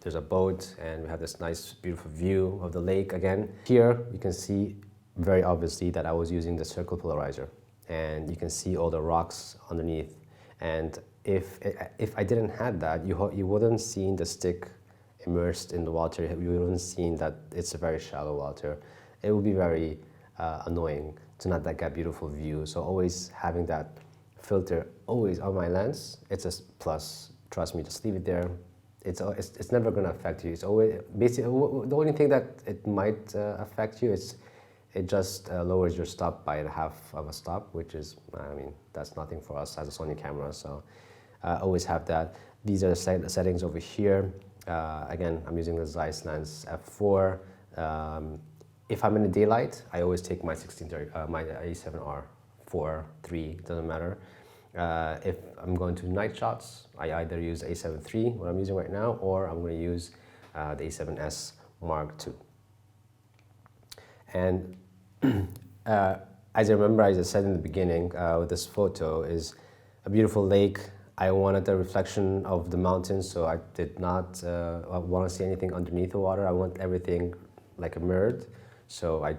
there's a boat, and we have this nice beautiful view of the lake again. Here you can see very obviously that I was using the circle polarizer. and you can see all the rocks underneath. And if I didn't have that, you wouldn't seen the stick immersed in the water. You wouldn't seen that it's a very shallow water. It would be very annoying to not get beautiful view. So always having that filter always on my lens, it's a plus. Trust me, just leave it there. It's never gonna affect you. It's always basically the only thing that it might affect you is it just lowers your stop by half of a stop, which is, I mean, that's nothing for us as a Sony camera. So always have that. These are the settings over here. Again, I'm using the Zeiss lens f4. If I'm in the daylight, I always take my 1630, my A7R 4, 3, doesn't matter. If I'm going to night shots, I either use A7 III, what I'm using right now, or I'm going to use the A7S Mark II. And as I remember, as I said in the beginning, with this photo is a beautiful lake. I wanted the reflection of the mountains, so I did not want to see anything underneath the water. I want everything like mirrored, so I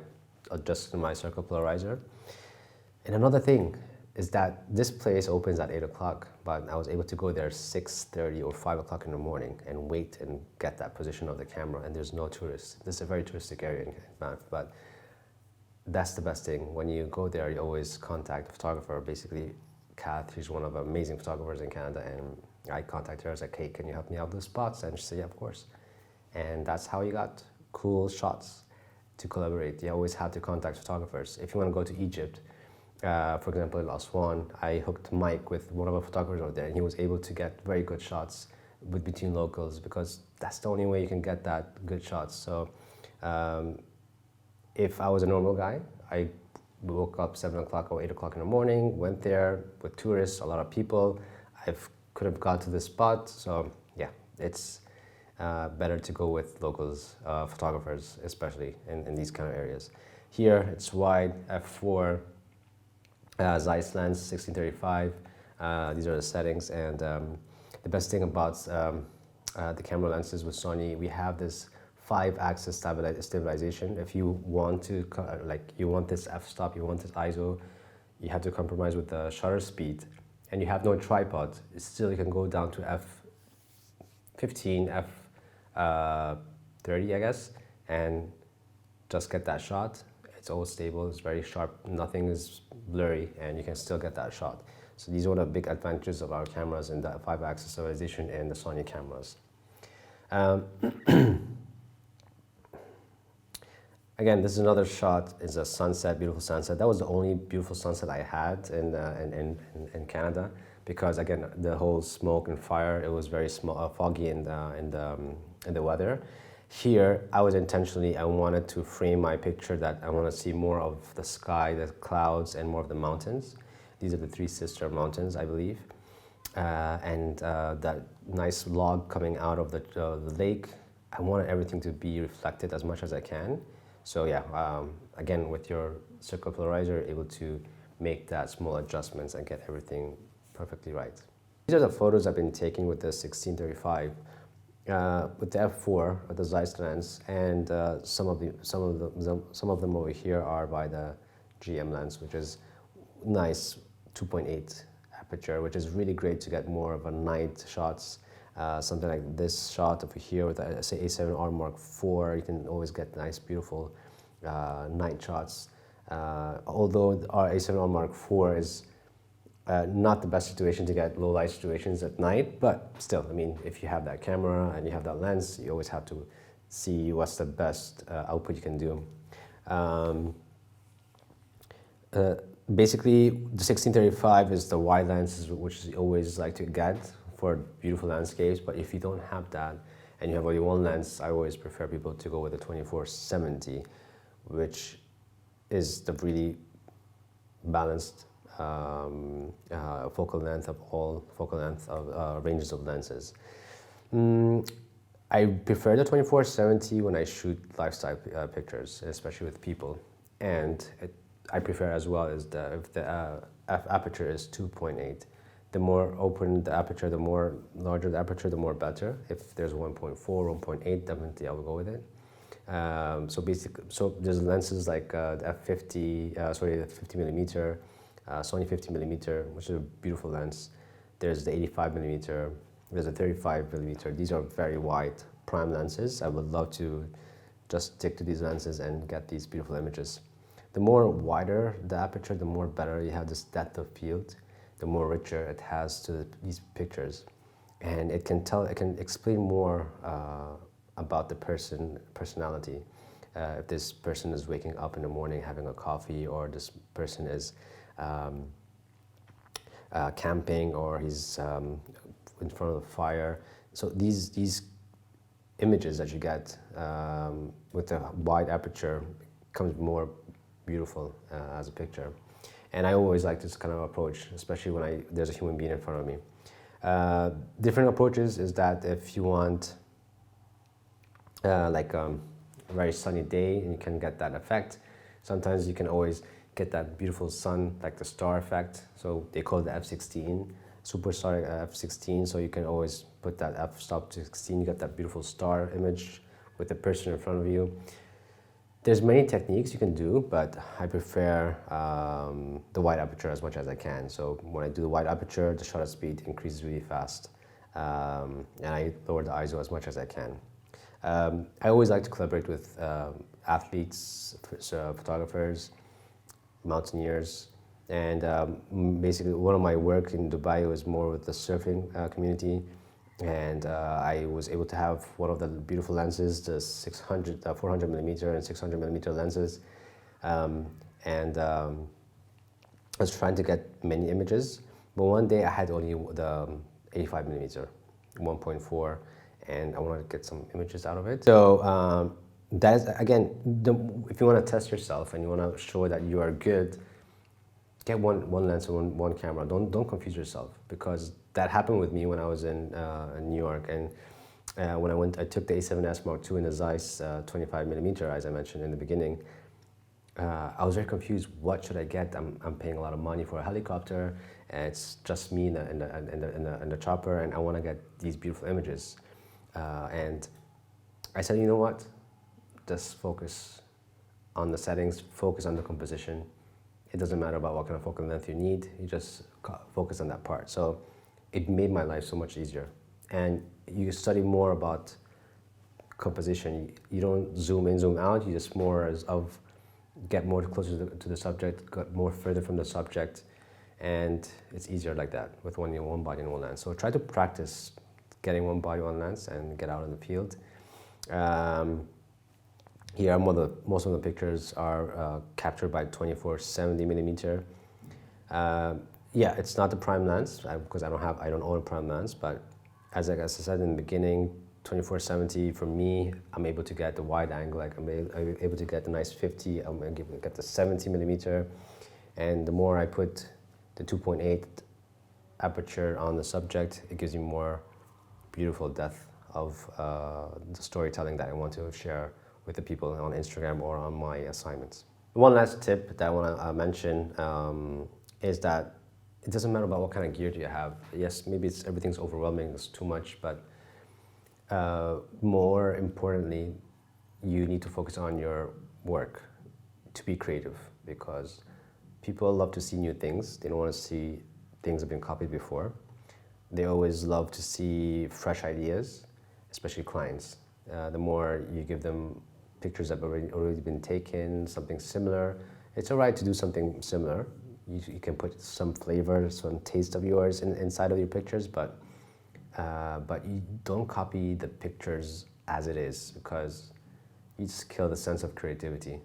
adjusted my circle polarizer. And another thing is that this place opens at 8 o'clock, but I was able to go there 6:30 or 5 o'clock in the morning and wait and get that position of the camera, and there's no tourists. This is a very touristic area in Banff, but that's the best thing. When you go there, you always contact a photographer. Basically, Kath, she's one of the amazing photographers in Canada, and I contacted her. I was like, hey, can you help me out with the spots? And she said, yeah, of course. And that's how you got cool shots to collaborate. You always have to contact photographers. If you want to go to Egypt, for example, in Aswan, I hooked Mike with one of the photographers over there, and he was able to get very good shots between locals, because that's the only way you can get that good shots. So if I was a normal guy, I woke up 7 o'clock or 8 o'clock in the morning, went there with tourists, a lot of people. I could have got to the spot. So yeah, it's better to go with locals, photographers, especially in these kind of areas. Here, it's wide, f4, Zeiss lens, 1635. These are the settings, and the best thing about the camera lenses with Sony, we have this 5-axis stabilization. If you want to, you want this f-stop, you want this ISO, you have to compromise with the shutter speed, and you have no tripod. Still, you can go down to f15, f30, I guess, and just get that shot. It's all stable, it's very sharp, nothing is blurry, and you can still get that shot. So these are the big advantages of our cameras in the 5-axis stabilization and the Sony cameras. Again, this is another shot. It's a sunset, beautiful sunset. That was the only beautiful sunset I had in Canada, because again, the whole smoke and fire, it was very foggy in the weather. Here, I wanted to frame my picture that I want to see more of the sky, the clouds, and more of the mountains. These are the 3 sister mountains, I believe. And that nice log coming out of the lake. I wanted everything to be reflected as much as I can. So yeah, again, with your circle polarizer, you're able to make that small adjustments and get everything perfectly right. These are the photos I've been taking with the 1635. With the f4, with the Zeiss lens, and some of them over here are by the GM lens, which is nice 2.8 aperture, which is really great to get more of a night shots. Something like this shot over here with the, say, A7R Mark IV, you can always get nice, beautiful night shots. Although our A7R Mark IV is not the best situation to get low light situations at night, but still, I mean, if you have that camera and you have that lens, you always have to see what's the best output you can do. Basically, the 1635 is the wide lens, which you always like to get for beautiful landscapes, but if you don't have that and you have only one lens, I always prefer people to go with the 24-70, which is the really balanced focal length of all focal length of ranges of lenses. I prefer the 24-70 when I shoot lifestyle pictures, especially with people, and I prefer as well is if the aperture is 2.8. The more open the aperture, the more larger the aperture, the more better. If there's 1.4, 1.8, definitely I will go with it. So there's lenses like the f50, the 50 millimeter, Sony 50mm, which is a beautiful lens. There's the 85mm, there's a 35mm. These are very wide prime lenses. I would love to just stick to these lenses and get these beautiful images. The more wider the aperture, the more better you have this depth of field, the more richer it has to these pictures. And it can explain more about the personality. If this person is waking up in the morning having a coffee, or this person is camping, or he's in front of a fire. So these images that you get with a wide aperture comes more beautiful as a picture. And I always like this kind of approach, especially when there's a human being in front of me. Different approaches is that if you want like a very sunny day and you can get that effect, sometimes you can always get that beautiful sun, like the star effect. So they call it the f16, superstar f16. So you can always put that f-stop to 16, you get that beautiful star image with the person in front of you. There's many techniques you can do, but I prefer the wide aperture as much as I can. So when I do the wide aperture, the shutter speed increases really fast, and I lower the ISO as much as I can. I always like to collaborate with athletes, photographers, mountaineers, and basically one of my work in Dubai was more with the surfing community. And I was able to have one of the beautiful lenses, the 400mm and 600mm lenses. I was trying to get many images, but one day I had only the 85mm, 1.4, and I wanted to get some images out of it. So that is, again, if you want to test yourself and you want to show that you are good, get one lens and one camera. Don't confuse yourself, because that happened with me when I was in New York. And when I took the A7S Mark II in the Zeiss 25mm, as I mentioned in the beginning. I was very confused. What should I get? I'm paying a lot of money for a helicopter, and it's just me in the chopper, and I want to get these beautiful images. And I said, you know what? Just focus on the settings, focus on the composition. It doesn't matter about what kind of focal length you need, you just focus on that part. So it made my life so much easier. And you study more about composition. You don't zoom in, zoom out, you just get more closer to the subject, get more further from the subject, and it's easier like that with one body and one lens. So try to practice getting one body, one lens, and get out in the field. Here, most of the pictures are captured by 24-70mm. Yeah, it's not the prime lens because I don't own a prime lens. But as I said in the beginning, 24-70 for me, I'm able to get the wide angle. Like I'm able to get the nice 50. I'm able to get the 70mm, and the more I put the 2.8 aperture on the subject, it gives you more beautiful depth of the storytelling that I want to share with the people on Instagram or on my assignments. One last tip that I want to mention is that it doesn't matter about what kind of gear do you have. Yes, maybe everything's overwhelming, it's too much, but more importantly, you need to focus on your work to be creative, because people love to see new things. They don't want to see things that have been copied before. They always love to see fresh ideas, especially clients. The more you give them pictures that have already been taken, something similar, it's all right to do something similar. You can put some flavor, some taste of yours inside of your pictures, but you don't copy the pictures as it is, because you just kill the sense of creativity.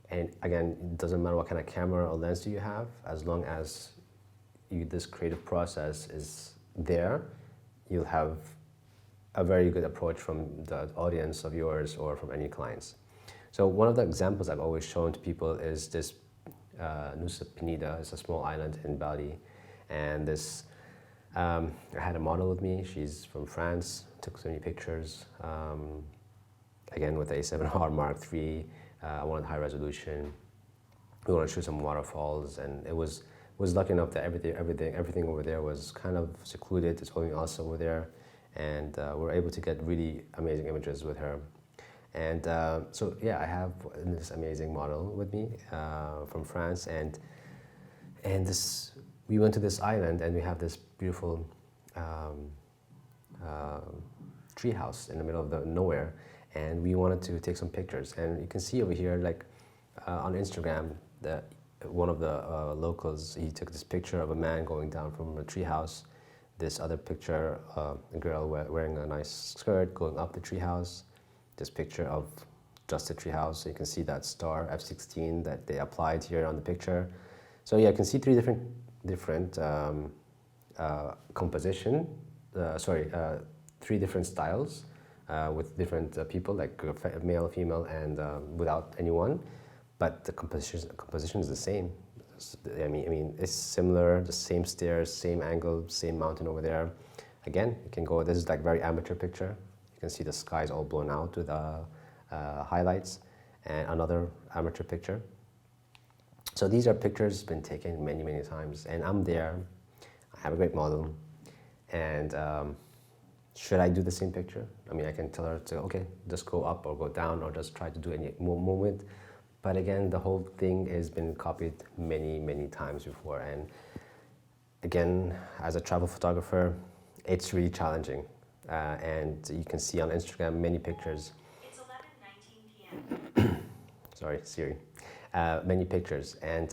And again, it doesn't matter what kind of camera or lens do you have, as long as this creative process is there, you'll have a very good approach from the audience of yours or from any clients. So one of the examples I've always shown to people is this Nusa Penida. It's a small island in Bali, and this I had a model with me. She's from France. Took so many pictures. Again with a A7R Mark III. I wanted high resolution. We wanted to shoot some waterfalls, and it was lucky enough that everything over there was kind of secluded. It's only us over there, and we're able to get really amazing images with her. And so yeah, I have this amazing model with me from France, and And we went to this island, and we have this beautiful tree house in the middle of the nowhere, and we wanted to take some pictures. And you can see over here, like on Instagram, one of the locals, he took this picture of a man going down from a tree house. This other picture, a girl wearing a nice skirt going up the tree house. This picture of just the tree house. So you can see that star F16 that they applied here on the picture. So yeah, you can see three different composition. Three different styles with different people, like male, female, and without anyone. But the composition is the same. I mean, it's similar. The same stairs, same angle, same mountain over there. Again, you can go. This is like very amateur picture. You can see the sky is all blown out with highlights, and another amateur picture. So these are pictures been taken many, many times, and I'm there. I have a great model, and should I do the same picture? I mean, I can tell her to, okay, just go up or go down or just try to do any movement. But again, the whole thing has been copied many, many times before. And again, as a travel photographer, it's really challenging. And you can see on Instagram many pictures. It's 11:19 p.m. Sorry, Siri. Many pictures. And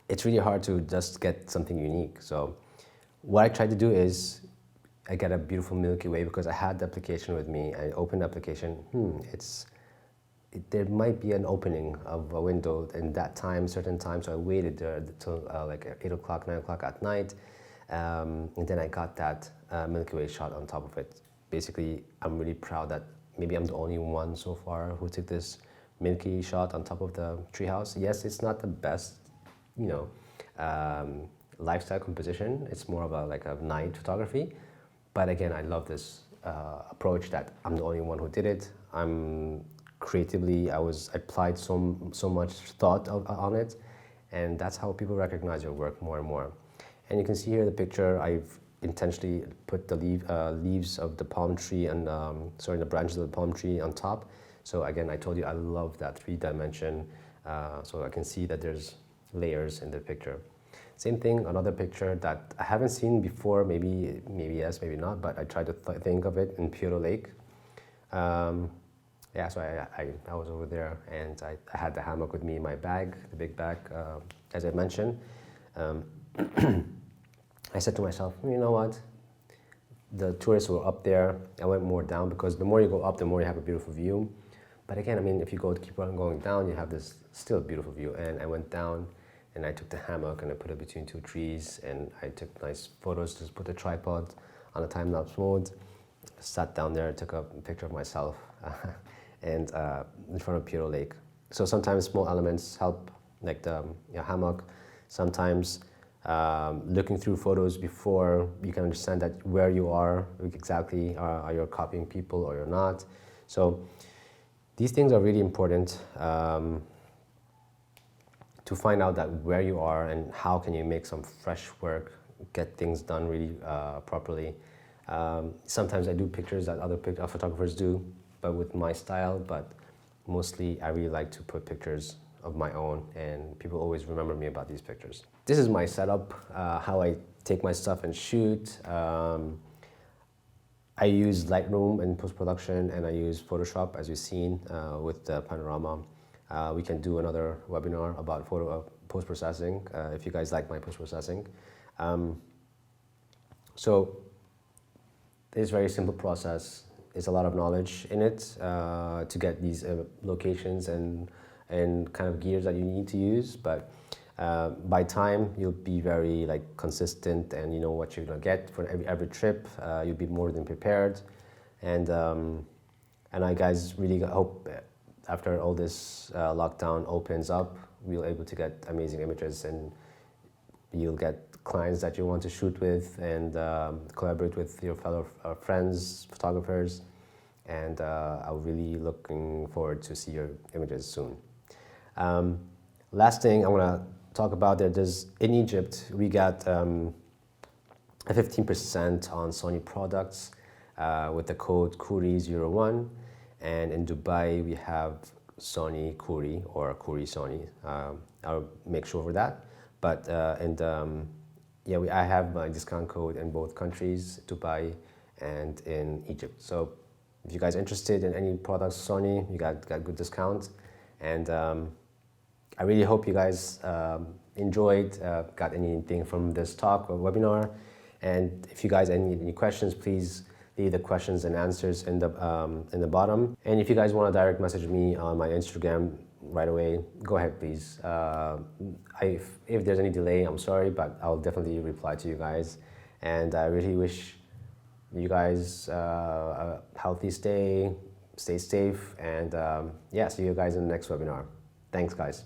it's really hard to just get something unique. So what I try to do is I get a beautiful Milky Way because I had the application with me. I opened the application. There might be an opening of a window in that time, certain time. So I waited there till like 8 o'clock, 9 o'clock at night. And then I got that Milky Way shot on top of it. Basically, I'm really proud that maybe I'm the only one so far who took this Milky shot on top of the treehouse. Yes, it's not the best, lifestyle composition. It's more of like a night photography. But again, I love this approach that I'm the only one who did it. Creatively, I applied so much thought on it, and that's how people recognize your work more and more. And you can see here the picture. I've intentionally put the leaves of the palm tree and the branches of the palm tree on top. So again, I told you I love that 3D, so I can see that there's layers in the picture. Same thing, another picture that I haven't seen before, maybe yes, maybe not, but I tried to think of it in Puerto Lake. Yeah, so I was over there, and I had the hammock with me in my bag, the big bag, as I mentioned. I said to myself, you know what? The tourists were up there. I went more down because the more you go up, the more you have a beautiful view. But again, I mean, if you keep on going down, you have this still beautiful view. And I went down, and I took the hammock and I put it between two trees, and I took nice photos. Just put the tripod on a time-lapse mode. Sat down there, took a picture of myself. And in front of Puerto Lake. So sometimes small elements help, like the hammock. Sometimes looking through photos before you can understand that where you are exactly, are you copying people or you're not. So these things are really important to find out that where you are and how can you make some fresh work, get things done really properly. Sometimes I do pictures that other photographers do, but with my style, but mostly I really like to put pictures of my own, and people always remember me about these pictures. This is my setup, how I take my stuff and shoot. I use Lightroom in post-production, and I use Photoshop, as you've seen with the panorama. We can do another webinar about post-processing, if you guys like my post-processing. So it's a very simple process. There's a lot of knowledge in it to get these locations and kind of gears that you need to use. But by time, you'll be very consistent, and you know what you're gonna get for every trip. You'll be more than prepared, and I guys really hope after all this lockdown opens up, we'll able to get amazing images, and you'll get clients that you want to shoot with and collaborate with your fellow friends, photographers, and I'm really looking forward to see your images soon. Last thing I want to talk about that is in Egypt we got a 15% on Sony products with the code Koree01, and in Dubai we have Sony Koree or Koree Sony. I'll make sure for that. But yeah, I have my discount code in both countries, Dubai and in Egypt. So if you guys are interested in any products Sony, you got good discounts. And I really hope you guys enjoyed, got anything from this talk or webinar. And if you guys have any questions, please leave the questions and answers in the bottom. And if you guys want to direct message me on my Instagram right away, go ahead, please. If there's any delay, I'm sorry, but I'll definitely reply to you guys. And I really wish you guys a healthy stay safe, and yeah, see you guys in the next webinar. Thanks, guys.